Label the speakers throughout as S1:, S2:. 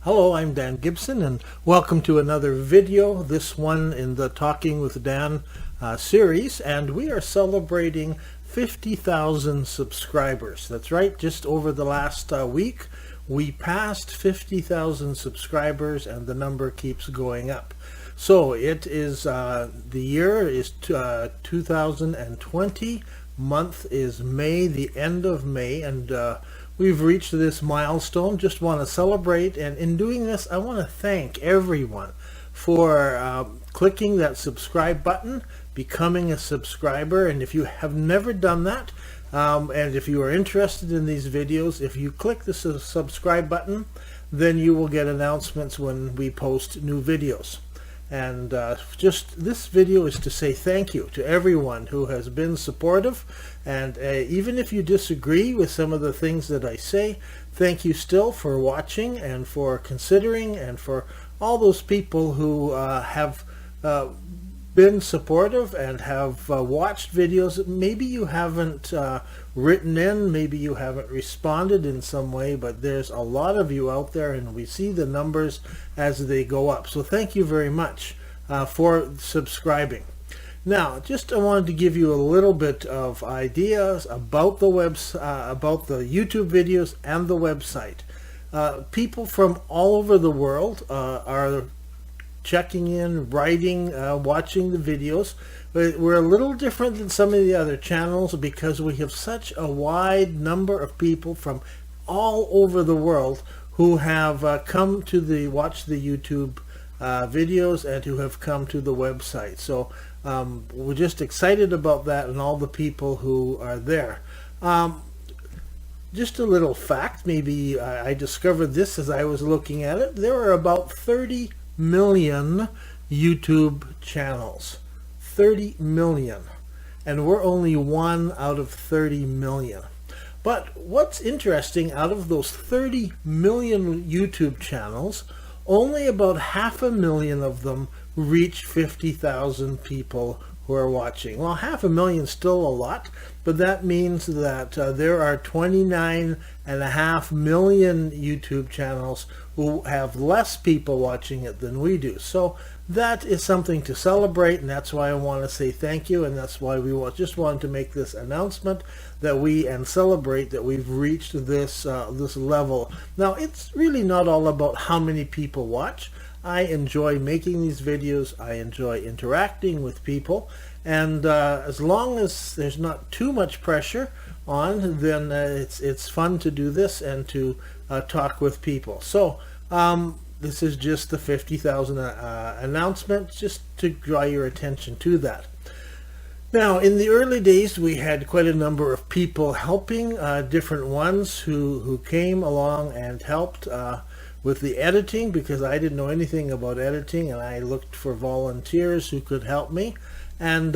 S1: Hello, I'm Dan Gibson and welcome to another video, this one in the Talking with Dan series, and we are celebrating 50,000 subscribers. That's right, just over the last week we passed 50,000 subscribers and the number keeps going up. So it is, the year is 2020, month is May, the end of May, and we've reached this milestone. Just want to celebrate, and in doing this I want to thank everyone for clicking that subscribe button, becoming a subscriber. And if you have never done that, and if you are interested in these videos, if you click the subscribe button, then you will get announcements when we post new videos. And just this video is to say thank you to everyone who has been supportive, and even if you disagree with some of the things that I say, thank you still for watching and for considering, and for all those people who have been supportive and have watched videos. Maybe you haven't written in, maybe you haven't responded in some way, but there's a lot of you out there and we see the numbers as they go up. So thank you very much for subscribing. Now, I wanted to give you a little bit of ideas about the about the YouTube videos and the website. People from all over the world are checking in, writing, watching the videos. We're a little different than some of the other channels because we have such a wide number of people from all over the world who have come to watch the YouTube videos and who have come to the website. So we're just excited about that and all the people who are there. Just a little fact, maybe I discovered this as I was looking at it. There are about 30 million YouTube channels. 30 million. And we're only 1 out of 30 million. But what's interesting, out of those 30 million YouTube channels, only about 500,000 of them reach 50,000 people who are watching. Well, 500,000 is still a lot, but that means that there are 29.5 million YouTube channels who have less people watching it than we do. So that is something to celebrate, and that's why I want to say thank you, and that's why we just wanted to make this announcement and celebrate that we've reached this this level. Now, it's really not all about how many people watch. I enjoy making these videos, I enjoy interacting with people, and as long as there's not too much pressure on, then it's fun to do this and to talk with people. So this is just the 50,000 announcement, just to draw your attention to that. Now, in the early days, we had quite a number of people helping, different ones who came along and helped with the editing, because I didn't know anything about editing, and I looked for volunteers who could help me. And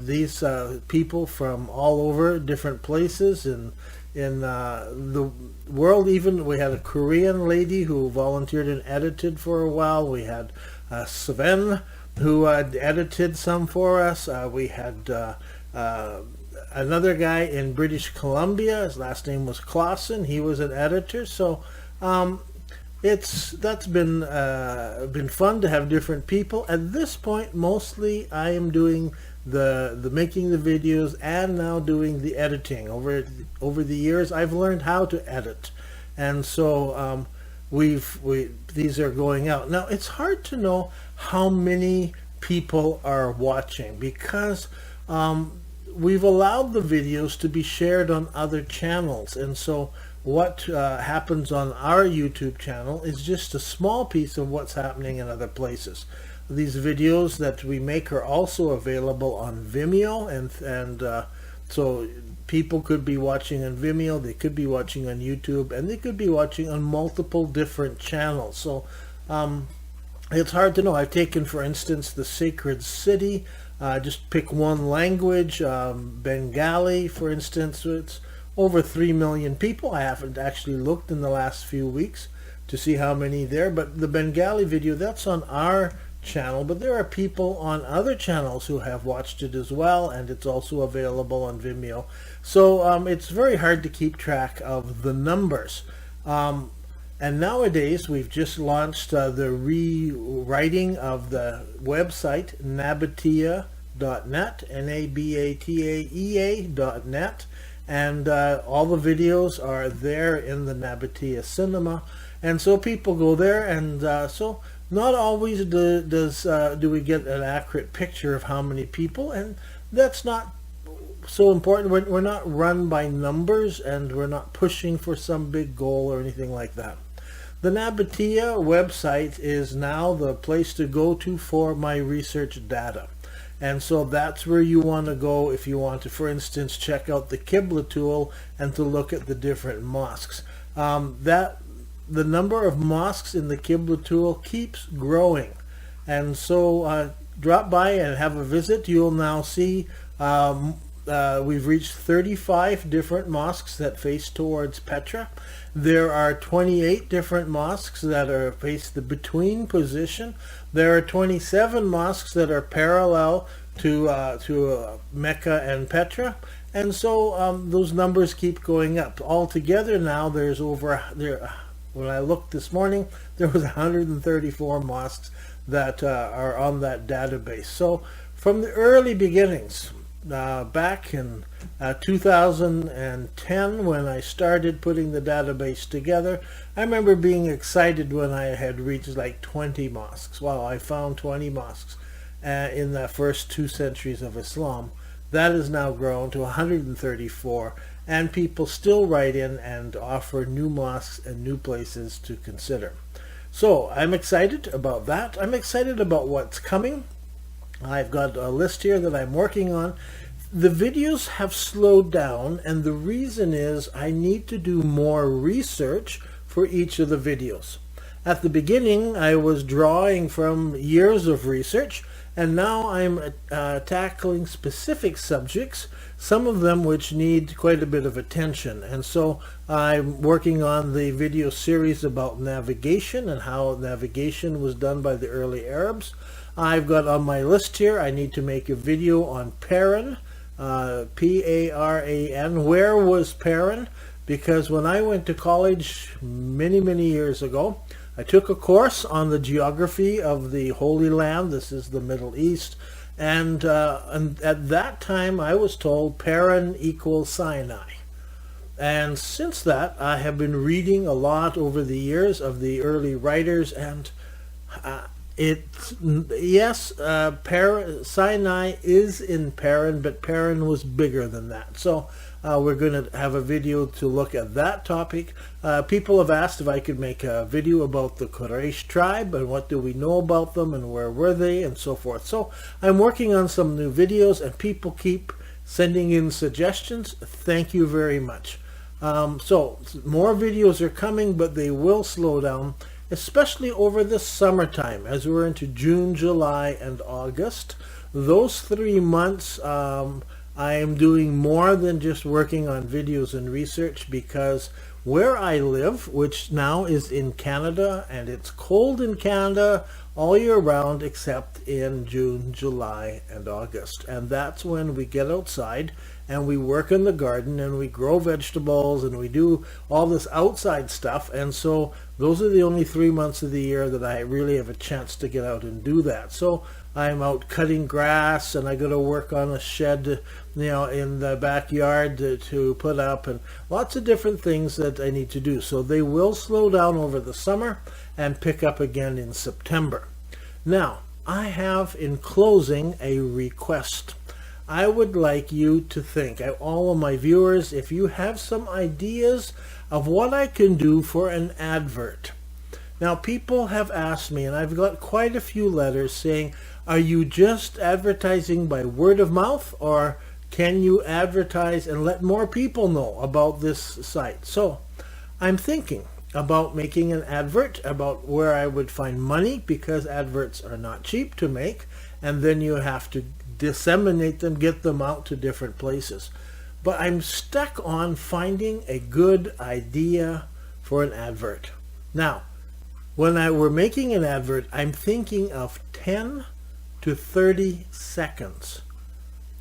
S1: these people from all over different places in the world. Even we had a Korean lady who volunteered and edited for a while. We had Sven, who edited some for us. We had another guy in British Columbia. His last name was Clausen. He was an editor. So that's been fun to have different people. At this point, mostly I am doing the making the videos and now doing the editing. Over the years, I've learned how to edit, and so these are going out now. It's hard to know how many people are watching because we've allowed the videos to be shared on other channels, and so what happens on our YouTube channel is just a small piece of what's happening in other places. These videos that we make are also available on Vimeo, and so people could be watching on Vimeo, they could be watching on YouTube, and they could be watching on multiple different channels. So it's hard to know. I've taken, for instance, the Sacred City, just pick one language, Bengali, for instance. It's over 3 million people. I haven't actually looked in the last few weeks to see how many there, but the Bengali video, that's on our channel, but there are people on other channels who have watched it as well, and it's also available on Vimeo. So it's very hard to keep track of the numbers. And nowadays, we've just launched the rewriting of the website Nabataeannet, Nabataea.net, and all the videos are there in the Nabataea Cinema, and so people go there, and so not always do we get an accurate picture of how many people, and that's not so important. We're not run by numbers, and we're not pushing for some big goal or anything like that. The Nabataea website is now the place to go to for my research data. And so that's where you want to go if you want to, for instance, check out the Qibla Tool and to look at the different mosques. The number of mosques in the Qibla Tool keeps growing. And so drop by and have a visit. You'll now see we've reached 35 different mosques that face towards Petra. There are 28 different mosques that are face the between position. There are 27 mosques that are parallel to Mecca and Petra, and so those numbers keep going up. Altogether now there's when I looked this morning, there was 134 mosques that are on that database. So from the early beginnings, back in 2010, when I started putting the database together, I remember being excited when I had reached like 20 mosques. Well, I found 20 mosques in the first 2 centuries of Islam. That has now grown to 134, and people still write in and offer new mosques and new places to consider. So I'm excited about that. I'm excited about what's coming. I've got a list here that I'm working on. The videos have slowed down, and the reason is I need to do more research for each of the videos. At the beginning, I was drawing from years of research, and now I'm tackling specific subjects, some of them which need quite a bit of attention. And so I'm working on the video series about navigation and how navigation was done by the early Arabs. I've got on my list here, I need to make a video on Paran, P-A-R-A-N. Where was Paran? Because when I went to college many years ago, I took a course on the geography of the Holy Land. This is the Middle East. And at that time, I was told Paran equals Sinai. And since that, I have been reading a lot over the years of the early writers, and Sinai is in Paran, but Paran was bigger than that. So we're going to have a video to look at that topic. People have asked if I could make a video about the Quraysh tribe and what do we know about them and where were they and so forth. So I'm working on some new videos, and people keep sending in suggestions. Thank you very much. So more videos are coming, but they will slow down, especially over the summertime as we're into June, July, and August. Those 3 months I am doing more than just working on videos and research, because where I live, which now is in Canada, and it's cold in Canada all year round except in June, July, and August. And that's when we get outside and we work in the garden and we grow vegetables and we do all this outside stuff. And so those are the only 3 months of the year that I really have a chance to get out and do that. So I'm out cutting grass, and I got to work on a shed, in the backyard to put up, and lots of different things that I need to do. So they will slow down over the summer and pick up again in September. Now, I have in closing a request. I would like you to think, all of my viewers, if you have some ideas of what I can do for an advert. Now, people have asked me, and I've got quite a few letters saying, are you just advertising by word of mouth, or can you advertise and let more people know about this site? So I'm thinking about making an advert about where I would find money, because adverts are not cheap to make, and then you have to disseminate them, get them out to different places. But I'm stuck on finding a good idea for an advert. Now, when we're making an advert, I'm thinking of 10 to 30 seconds.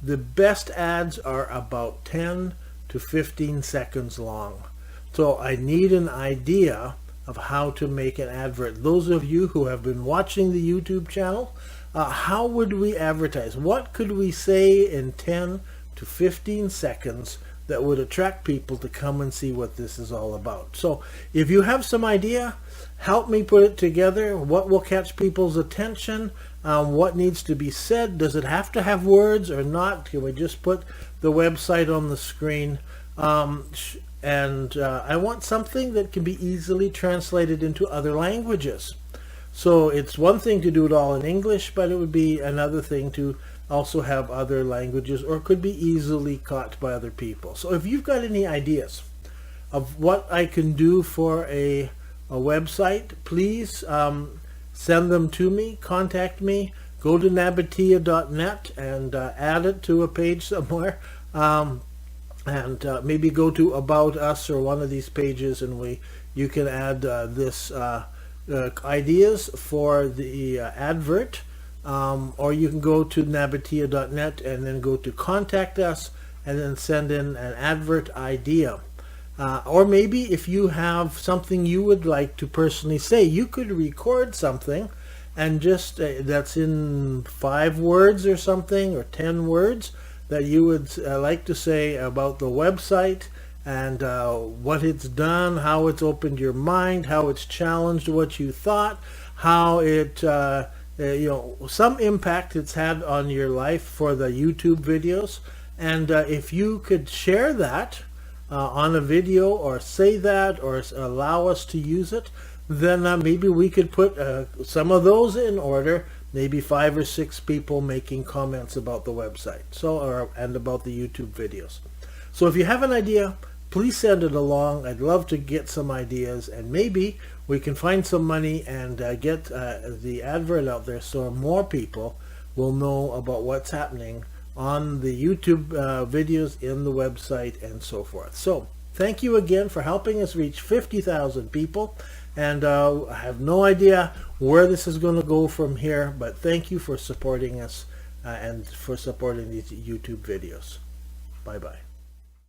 S1: The best ads are about 10 to 15 seconds long. So I need an idea of how to make an advert. Those of you who have been watching the YouTube channel, how would we advertise? What could we say in 10 to 15 seconds that would attract people to come and see what this is all about? So if you have some idea, help me put it together. What will catch people's attention? What needs to be said? Does it have to have words or not? Can we just put the website on the screen? I want something that can be easily translated into other languages. So it's one thing to do it all in English, but it would be another thing to also have other languages, or could be easily caught by other people. So if you've got any ideas of what I can do for a website, please send them to me, contact me, go to Nabataeannet and add it to a page somewhere, and maybe go to About Us or one of these pages, and you can add this ideas for the advert, or you can go to Nabataeannet and then go to Contact Us and then send in an advert idea. Or maybe if you have something you would like to personally say, you could record something and just that's in 5 words or something, or 10 words, that you would like to say about the website and what it's done, how it's opened your mind, how it's challenged what you thought, how it some impact it's had on your life for the YouTube videos. And if you could share that on a video, or say that, or allow us to use it, then maybe we could put some of those in order. Maybe 5 or 6 people making comments about the website, and about the YouTube videos. So if you have an idea, please send it along. I'd love to get some ideas, and maybe we can find some money and get the advert out there so more people will know about what's happening on the YouTube videos, in the website, and so forth. So thank you again for helping us reach 50,000 people. And I have no idea where this is going to go from here, but thank you for supporting us and for supporting these YouTube videos. Bye-bye.